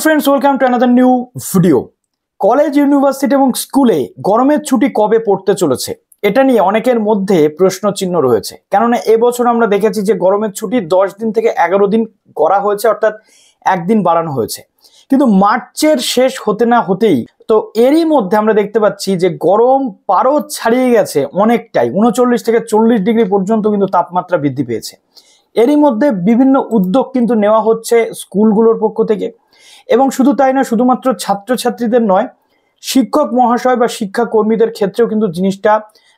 Friends welcome to another new video. College university এবং স্কুলে গরমের ছুটি কবে পড়তে চলেছে এটা নিয়ে অনেকের মধ্যে প্রশ্ন চিহ্ন রয়েছে। কেননা এবছর আমরা দেখেছি যে গরমের ছুটি 10 দিন থেকে 11 দিন করা হয়েছে, অর্থাৎ একদিন বাড়ানো হয়েছে। কিন্তু মার্চের শেষ হতে না হতেই তো এরই মধ্যে আমরা দেখতে পাচ্ছি যে গরম পারদ ছাড়িয়ে গেছে অনেকটাই, 39 থেকে 40 ডিগ্রি পর্যন্ত কিন্তু তাপমাত্রা বৃদ্ধি পেয়েছে। এরই মধ্যে বিভিন্ন উদ্যোগ কিন্তু নেওয়া হচ্ছে স্কুলগুলোর পক্ষ থেকে, এবং শুধু তাই না, শুধুমাত্র ছাত্রছাত্রীদের নয়, শিক্ষক মহাশয় বা শিক্ষা কর্মীদের ক্ষেত্রেও কিন্তু জিনিসটা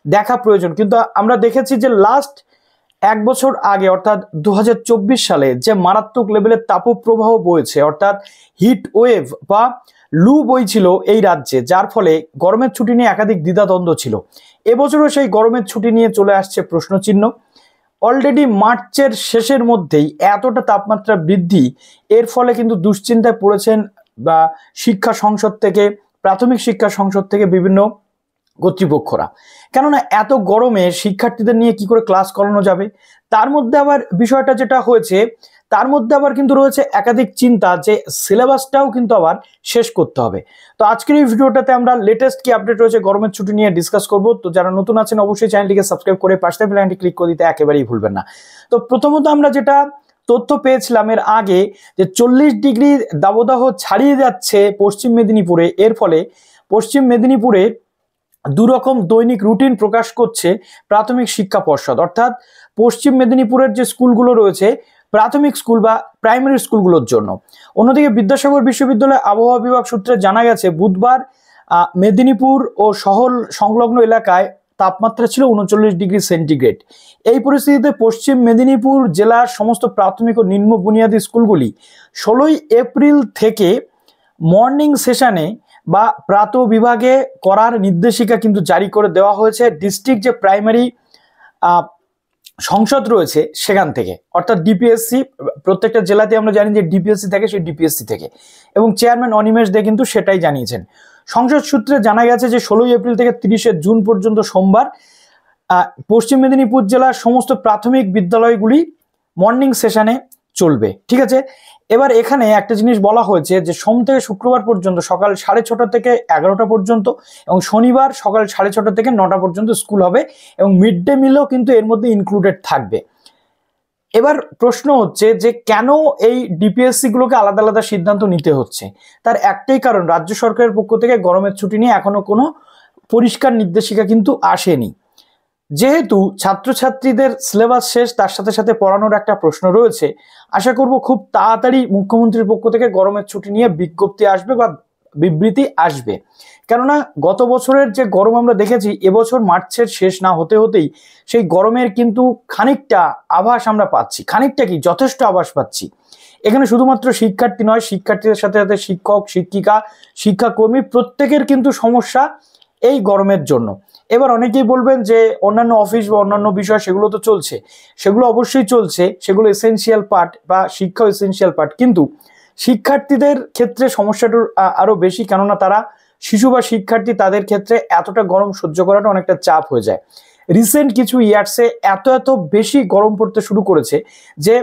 দেখা প্রয়োজন। কিন্তু আমরা দেখেছি যে লাস্ট এক বছর আগে অর্থাৎ 2024 সালে যে মারাত্মক লেভেলের তাপপ্রবাহ বয়েছে, অর্থাৎ হিট ওয়েভ বা লু বইছিল এই রাজ্যে, যার ফলে গরমের ছুটি নিয়ে একাধিক দ্বিধাদ্বন্দ্ব ছিল। এবছরও সেই গরমের ছুটি নিয়ে চলে আসছে প্রশ্নচিহ্ন। অলরেডি মার্চের শেষের মধ্যেই এতটা তাপমাত্রা বৃদ্ধি, এর ফলে কিন্তু দুশ্চিন্তায় পড়েছেন বা শিক্ষা সংসদ থেকে, প্রাথমিক শিক্ষা সংসদ থেকে বিভিন্ন কর্তৃপক্ষরা। কেননা এত গরমে শিক্ষার্থীদের নিয়ে কি করে ক্লাস করানো যাবে, তার মধ্যে আবার বিষয়টা যেটা হয়েছে, তার মধ্যে আবার কিন্তু রয়েছে একাধিক চিন্তা যে সিলেবাসটাও কিন্তু আবার শেষ করতে হবে। তো আজকের এই ভিডিওটাতে আমরা লেটেস্ট কি আপডেট রয়েছে গরমের ছুটি নিয়ে ডিসকাস করব। তো যারা নতুন আছেন অবশ্যই চ্যানেলটিকে সাবস্ক্রাইব করে পাশে বেল আইকনটি ক্লিক করে দিতে একেবারেই ভুলবেন না। তো প্রথমত আমরা যেটা তথ্য পেয়েছিলাম এর আগে, যে 40 ডিগ্রি দাবদাহ ছাড়িয়ে যাচ্ছে পশ্চিম মেদিনীপুরে। এর ফলে পশ্চিম মেদিনীপুরে দুরকম দৈনিক রুটিন প্রকাশ করছে প্রাথমিক শিক্ষা পর্ষদ, অর্থাৎ পশ্চিম মেদিনীপুরের যে স্কুলগুলো রয়েছে প্রাথমিক স্কুল বা প্রাইমারি স্কুলগুলোর জন্য। অন্যদিকে বিদ্যাসাগর বিশ্ববিদ্যালয় আবহাওয়া বিভাগ সূত্রে জানা গেছে বুধবার মেদিনীপুর ও শহর সংলগ্ন এলাকায় তাপমাত্রা ছিল 39 ডিগ্রি সেন্টিগ্রেড। এই পরিস্থিতিতে পশ্চিম মেদিনীপুর জেলার সমস্ত প্রাথমিক ও নিম্ন বুনিয়াদী স্কুলগুলি 16 এপ্রিল থেকে মর্নিং সেশনে বা প্রাতঃ বিভাগে করার নির্দেশিকা কিন্তু জারি করে দেওয়া হয়েছে ডিস্ট্রিক্ট যে প্রাইমারি সংসদ রয়েছে সেখান থেকে, অর্থাৎ ডিপিএসসি। প্রত্যেকটা জেলাতে আমরা জানি যে ডিপিএসসি থাকে, সেই ডিপিএসসি থেকে, এবং চেয়ারম্যান অনিমেষ দে কিন্তু সেটাই জানিয়েছেন। সংসদ সূত্রে জানা গেছে যে 16 এপ্রিল থেকে 30 জুন পর্যন্ত সোমবার পশ্চিম মেদিনীপুর জেলার সমস্ত প্রাথমিক বিদ্যালয়গুলি মর্নিং সেশনে চলবে। ঠিক আছে, এবার এখানে একটা জিনিস বলা হয়েছে যে সোম থেকে শুক্রবার পর্যন্ত সকাল 6:30 থেকে 11টা পর্যন্ত, এবং শনিবার সকাল 6:30 থেকে 9টা পর্যন্ত স্কুল হবে, এবং মিড ডে মিলও কিন্তু এর মধ্যে ইনক্লুডেড থাকবে। এবার প্রশ্ন হচ্ছে যে কেন এই ডিপিএসসি গুলোকে আলাদা আলাদা সিদ্ধান্ত নিতে হচ্ছে। তার একটাই কারণ, রাজ্য সরকারের পক্ষ থেকে গরমের ছুটি নিয়ে এখনো কোনো পরিষ্কার নির্দেশিকা কিন্তু আসেনি। যেহেতু ছাত্রছাত্রীদের সিলেবাস শেষ, তার সাথে সাথে পড়ানোর একটা প্রশ্ন রয়েছে। আশা করব খুব তাড়াতাড়ি মুখ্যমন্ত্রীর পক্ষ থেকে গরমের ছুটি নিয়ে বিজ্ঞপ্তি আসবে বা বিবৃতি আসবে। কেননা গত বছরের যে গরম আমরা দেখেছি, এবছর মার্চের শেষ না হতে হতেই সেই গরমের কিন্তু খানিকটা আভাস আমরা পাচ্ছি। খানিকটা কি, যথেষ্ট আভাস পাচ্ছি। এখানে শুধুমাত্র শিক্ষার্থী নয়, শিক্ষার্থীদের সাথে সাথে শিক্ষক, শিক্ষিকা, শিক্ষাকর্মী প্রত্যেকের কিন্তু সমস্যা এই গরমের জন্য। এবার অনেকেই বলবেন যে অন্যান্য অফিস বা অন্যান্য বিষয় সেগুলো তো চলছে, সেগুলো অবশ্যই চলছে, সেগুলো এসেনশিয়াল পার্ট বা শিক্ষা এসেনশিয়াল পার্ট, কিন্তু শিক্ষার্থীদের ক্ষেত্রে সমস্যাটা আরো বেশি। কেননা তারা শিশু বা শিক্ষার্থী, তাদের ক্ষেত্রে এতটা গরম সহ্য করাটা অনেকটা চাপ হয়ে যায়। রিসেন্ট কিছু ইয়ার্সে এত বেশি গরম পড়তে শুরু করেছে যে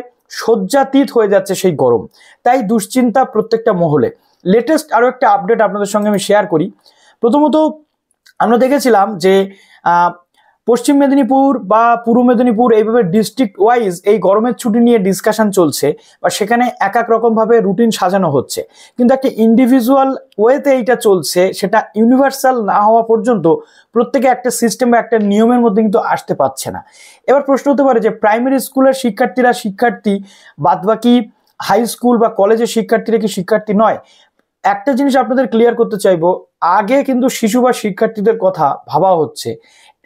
শয্যাতীত হয়ে যাচ্ছে সেই গরম। তাই দুশ্চিন্তা প্রত্যেকটা মহলে। লেটেস্ট আরো একটা আপডেট আপনাদের সঙ্গে আমি শেয়ার করি। প্রথমত আমরা দেখেছিলাম যে পশ্চিম মেদিনীপুর বা পূর্ব মেদিনীপুর এইভাবে ডিস্ট্রিক্ট ওয়াইজ এই গরমের ছুটি নিয়ে ডিসকাশন চলছে, বা সেখানে এক এক রকমভাবে রুটিন সাজানো হচ্ছে, কিন্তু একটা ইন্ডিভিজুয়াল ওয়েতে এইটা চলছে। সেটা ইউনিভার্সাল না হওয়া পর্যন্ত প্রত্যেকে একটা সিস্টেম বা একটা নিয়মের মধ্যে কিন্তু আসতে পারছে না। এবার প্রশ্ন হতে পারে যে প্রাইমারি স্কুলের শিক্ষার্থীরা শিক্ষার্থী, বাদবাকি হাই স্কুল বা কলেজের শিক্ষার্থীরা কি শিক্ষার্থী নয়? একটা জিনিস আপনাদের ক্লিয়ার করতে চাইবো, আগে কিন্তু শিশু বা শিক্ষার্থীদের কথা ভাবা হচ্ছে,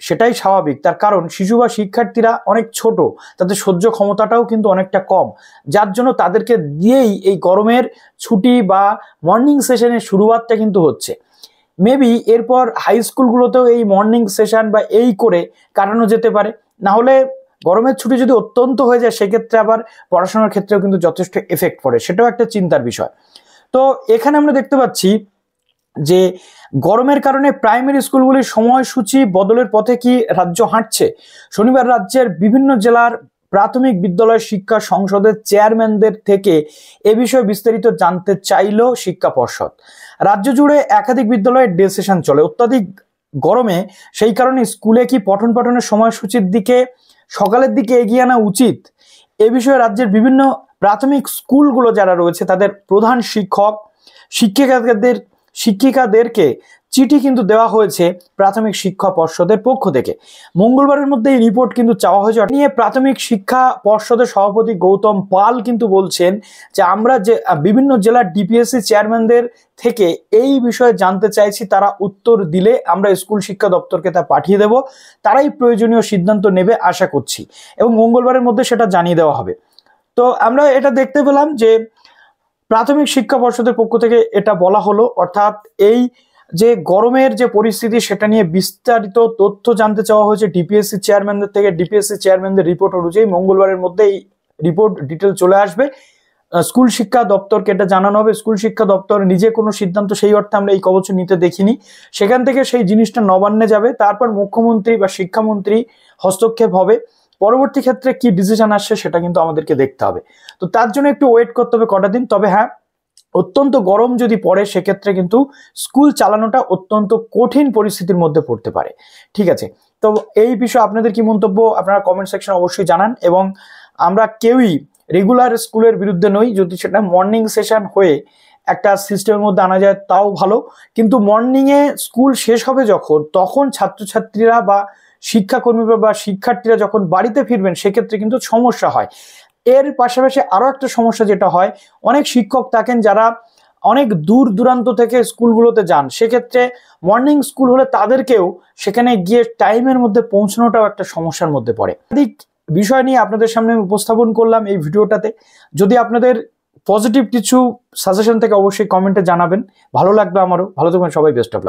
সেটাই স্বাভাবিক। তার কারণ শিশু বা শিক্ষার্থীরা অনেক ছোট, তাদের সহ্য ক্ষমতাটাও কিন্তু অনেকটা কম, যার জন্য তাদেরকে দিয়েই এই গরমের ছুটি বা মর্নিং সেশনের শুরুয়াতটা কিন্তু হচ্ছে। মেবি এরপর হাই স্কুলগুলোতেও এই মর্নিং সেশন বা এই করে কাটানো যেতে পারে। না হলে গরমের ছুটি যদি অত্যন্ত হয়ে যায়, সেক্ষেত্রে আবার পড়াশোনার ক্ষেত্রেও কিন্তু যথেষ্ট এফেক্ট পড়ে, সেটাও একটা চিন্তার বিষয়। তো এখানে আমরা দেখতে পাচ্ছি যে গরমের কারণে প্রাইমারি স্কুলগুলির সময়সূচি বদলের পথে কি রাজ্য হাঁটছে। শনিবার রাজ্যের বিভিন্ন জেলার প্রাথমিক বিদ্যালয় শিক্ষা সংসদের চেয়ারম্যানদের থেকে এ বিষয়ে বিস্তারিত জানতে চাইল শিক্ষা পর্ষদ। রাজ্য জুড়ে একাধিক বিদ্যালয়ে ডে সেশন চলে, অত্যাধিক গরমে সেই কারণে স্কুলে কি পঠন পাঠনের সময়সূচির দিকে সকালের দিকে এগিয়ে আনা উচিত, এ বিষয়ে রাজ্যের বিভিন্ন প্রাথমিক স্কুলগুলো যারা রয়েছে তাদের প্রধান শিক্ষক শিক্ষিকাদেরকে চিঠি কিন্তু দেওয়া হয়েছে প্রাথমিক শিক্ষা পর্ষদের পক্ষ থেকে। মঙ্গলবারের মধ্যে এই রিপোর্ট কিন্তু চাওয়া হয়েছে। নিয়ে প্রাথমিক শিক্ষা পর্ষদের সভাপতি গৌতম পাল কিন্তু বলছেন যে আমরা যে বিভিন্ন জেলার ডিপিএসসি চেয়ারম্যানদের থেকে এই বিষয়ে জানতে চাইছি, তারা উত্তর দিলে আমরা স্কুল শিক্ষা দপ্তরকে তা পাঠিয়ে দেব, তারাই প্রয়োজনীয় সিদ্ধান্ত নেবে আশা করছি, এবং মঙ্গলবারের মধ্যে সেটা জানিয়ে দেওয়া হবে। তো আমরা এটা দেখতে পেলাম যে প্রাথমিক শিক্ষা পর্ষদের পক্ষ থেকে এটা বলা হলো, অর্থাৎ এই যে গরমের যে পরিস্থিতি সেটা নিয়ে বিস্তারিত তথ্য জানতে চাওয়া হয়েছে ডিপিএসসি চেয়ারম্যানদের থেকে। ডিপিএসসি চেয়ারম্যানদের রিপোর্ট অনুযায়ী মঙ্গলবারের মধ্যে এই রিপোর্ট ডিটেল চলে আসবে, স্কুল শিক্ষা দপ্তরকে এটা জানানো হবে। স্কুল শিক্ষা দপ্তর নিজে কোনো সিদ্ধান্ত সেই অর্থে আমরা এই কবছর নিতে দেখিনি, সেখান থেকে সেই জিনিসটা নবান্নে যাবে, তারপর মুখ্যমন্ত্রী বা শিক্ষামন্ত্রী হস্তক্ষেপ হবে। পরবর্তী ক্ষেত্রে কি ডিসিশন আসছে সেটা কিন্তু আমাদেরকে দেখতে হবে। তো তার জন্য একটু ওয়েট করতে হবে কটা দিন। তবে হ্যাঁ, অত্যন্ত গরম যদি পড়ে সেক্ষেত্রে কিন্তু স্কুল চালানোটা অত্যন্ত কঠিন পরিস্থিতির মধ্যে পড়তে পারে। ঠিক আছে, তো এই বিষয়ে আপনাদের কি মন্তব্য আপনারা কমেন্ট সেকশনে অবশ্যই জানান। এবং আমরা কেউই রেগুলার স্কুলের বিরুদ্ধে নই, যদি সেটা মর্নিং সেশন হয়ে একটা সিস্টেমের মধ্যে আনা যায় তাও ভালো, কিন্তু মর্নিংয়ে স্কুল শেষ হবে যখন, তখন ছাত্রছাত্রীরা বা শিক্ষাকর্মীরা বা শিক্ষার্থীরা যখন বাড়িতে ফিরবেন সেক্ষেত্রে কিন্তু সমস্যা হয়। এর পাশাপাশি আরও একটা সমস্যা যেটা হয়, অনেক শিক্ষক থাকেন যারা অনেক দূর দূরান্ত থেকে স্কুলগুলোতে যান, সেক্ষেত্রে মর্নিং স্কুল হলে তাদেরকেও সেখানে গিয়ে টাইমের মধ্যে পৌঁছানোটাও একটা সমস্যার মধ্যে পড়ে। একাধিক বিষয় নিয়ে আপনাদের সামনে উপস্থাপন করলাম এই ভিডিওটাতে। যদি আপনাদের পজিটিভ কিছু সাজেশন থেকে অবশ্যই কমেন্টে জানাবেন, ভালো লাগবে আমারও। ভালো থাকবেন সবাই, বেস্ট অফ লাক।